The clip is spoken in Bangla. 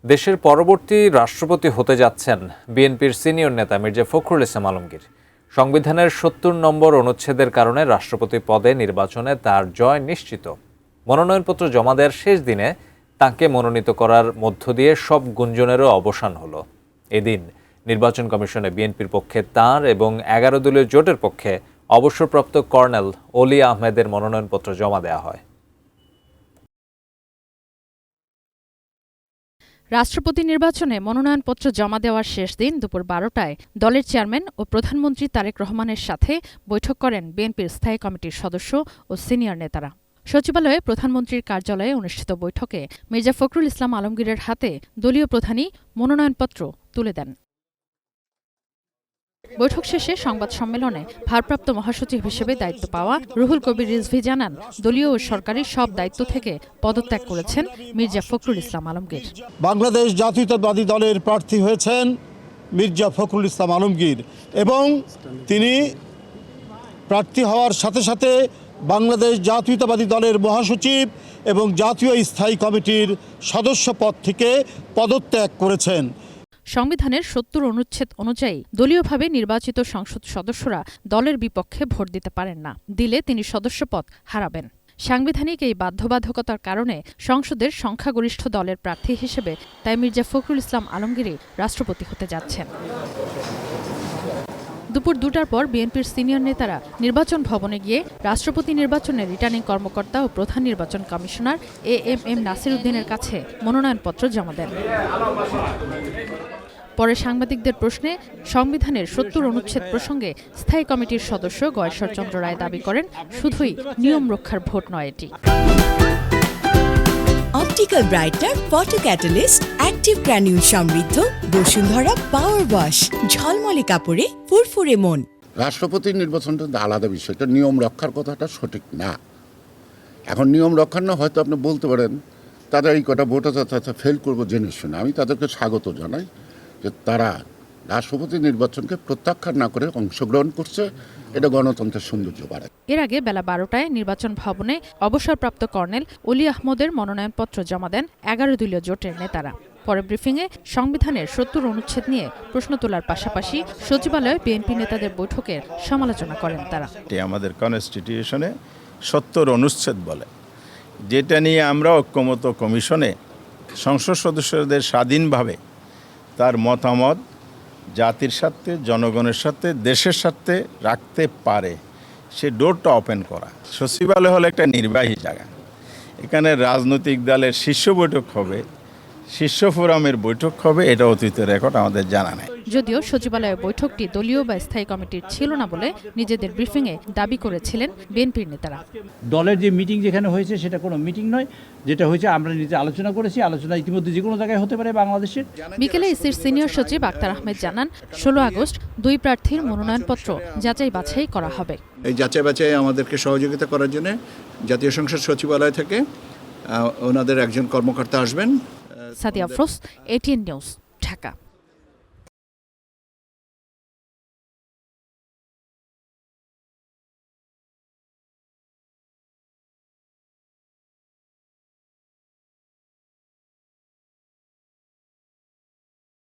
দেশের পরবর্তী রাষ্ট্রপতি হতে যাচ্ছেন বিএনপির সিনিয়র নেতা মির্জা ফখরুল ইসলাম আলমগীর। সংবিধানের ৭০ নম্বর অনুচ্ছেদের কারণে রাষ্ট্রপতি পদে নির্বাচনে তার জয় নিশ্চিত। মনোনয়নপত্র জমা দেওয়ার শেষ দিনে তাঁকে মনোনীত করার মধ্য দিয়ে সব গুঞ্জনেরও অবসান হলো। এদিন নির্বাচন কমিশনে বিএনপির পক্ষে তাঁর এবং ১১ দলীয় জোটের পক্ষে অবসরপ্রাপ্ত কর্নেল অলি আহমেদের মনোনয়নপত্র জমা দেওয়া হয়। রাষ্ট্রপতি নির্বাচনে মনোনয়নপত্র জমা দেওয়ার শেষ দিন দুপুর ১২টায় দলের চেয়ারম্যান ও প্রধানমন্ত্রী তারেক রহমানের সাথে বৈঠক করেন বিএনপির স্থায়ী কমিটির সদস্য ও সিনিয়র নেতারা। সচিবালয়ে প্রধানমন্ত্রীর কার্যালয়ে অনুষ্ঠিত বৈঠকে মির্জা ফখরুল ইসলাম আলমগীরের হাতে দলীয় প্রধানই মনোনয়নপত্র তুলে দেন। বৈঠক শেষে সংবাদ সম্মেলনে ভারপ্রাপ্ত মহাসচিব হিসেবে দায়িত্ব পাওয়া রুহুল কবির রিজভী জানান, দলীয় ও সরকারি সব দায়িত্ব থেকে পদত্যাগ করেছেন মির্জা ফখরুল ইসলাম আলমগীর। বাংলাদেশ জাতীয়তাবাদী দলের প্রার্থী হয়েছেন মির্জা ফখরুল ইসলাম আলমগীর এবং তিনি প্রার্থী হওয়ার সাথে সাথে বাংলাদেশ জাতীয়তাবাদী দলের মহাসচিব এবং জাতীয় স্থায়ী কমিটির সদস্য পদ থেকে পদত্যাগ করেছেন। সংবিধানের ৭০ অনুচ্ছেদ অনুযায়ী দলীয়ভাবে নির্বাচিত সংসদ সদস্যরা দলের বিপক্ষে ভোট দিতে পারেন না। দিলে তিনি সদস্যপদ হারাবেন। সাংবিধানিক এই বাধ্যবাধকতার কারণে সংসদের সংখ্যাগরিষ্ঠ দলের প্রার্থী হিসেবে তাই মির্জা ফখরুল ইসলাম আলমগীরই রাষ্ট্রপতি হতে যাচ্ছেন। দুপুর ২টার পর বিএনপির সিনিয়র নেতারা নির্বাচন ভবনে গিয়ে রাষ্ট্রপতি নির্বাচনে রিটার্নিং কর্মকর্তা ও প্রধান নির্বাচন কমিশনার এএমএম নাসির উদ্দিনের কাছে মনোনয়নপত্র জমা দেন। পরে সাংবাদিকদের প্রশ্নে সংবিধানের ৭০ অনুচ্ছেদ প্রসঙ্গে স্থায়ী কমিটির সদস্য গয়েশ্বর চন্দ্র রায় দাবি করেন, শুধুই নিয়ম রক্ষার ভোট নয় এটি। Optical brighter photo catalyst active granule সমৃদ্ধ বসুন্ধরা পাওয়ার ওয়াশ, ঝলমলে কাপড়ে ফুরফুরে মন। রাষ্ট্রপতির নির্বাচনটা আলাদা বিষয়, এটা নিয়ম রক্ষার কথাটা সঠিক না। এখন নিয়ম রক্ষার না হয়তো আপনি বলতে পারেন তাদের এই কটা ভোট আছে ফেল করবো জেনে শুনে। আমি তাদেরকে স্বাগত জানাই যে তারা রাষ্ট্রপতি নির্বাচনকে প্রত্যাখ্যান না করে অংশগ্রহণ করছে, এটা গণতন্ত্রের সৌন্দর্য বাড়ায়। এর আগে বেলা ১২টায় নির্বাচন ভবনে অবসরপ্রাপ্ত কর্নেল অলি আহমদের মনোনয়নপত্র জমা দেন ১১ দলীয় জোটের নেতারা। পরে ব্রিফিংয়ে সংবিধানের ৭০ অনুচ্ছেদ নিয়ে প্রশ্ন তোলার পাশাপাশি সচিবালয়ে বিএনপি নেতাদের বৈঠকের সমালোচনা করেন তারা। আমাদের কনস্টিটিউশনে ৭০ অনুচ্ছেদ বলে, যেটা নিয়ে আমরা ঐক্যমত কমিশনে সংসদ সদস্যদের স্বাধীনভাবে তার মতামত জাতির স্বার্থে, জনগণের স্বার্থে, দেশের স্বার্থে রাখতে পারে, সে ডোরটা ওপেন করা। সচিবালয় হলো একটা নির্বাহী জায়গা, এখানে রাজনৈতিক দলের শীর্ষ বৈঠক হবে, শীর্ষ ফোরামের বৈঠক হবে, এটা অতীতের রেকর্ড আমাদের জানা নেই। যদিও সচিবালয়ের বৈঠকটি দলীয় বা স্থায়ী কমিটির ছিল না বলে নিজেদের ব্রিফিংয়ে দাবি করেছিলেন বিএনপির নেতারা। দলের যে মিটিং যেখানে হয়েছে সেটা কোনো মিটিং নয়, যেটা হয়েছে আমরা নিজে আলোচনা করেছি। আলোচনা ইতিমধ্যে যে কোনো জায়গায় হতে পারে বাংলাদেশের। বিকেলে ইসির সিনিয়র সচিব আক্তার আহমেদ জানান, ১৬ আগস্ট ২ প্রার্থীর মনোনয়নপত্র যাচাই বাছাই করা হবে। এই যাচাই বাছাই আমাদেরকে সহযোগিতা করার জন্য জাতীয় সংসদ সচিবালয় থেকে ওনাদের একজন কর্মকর্তা আসবেন। Sadia Afroz, ATN news, Dhaka.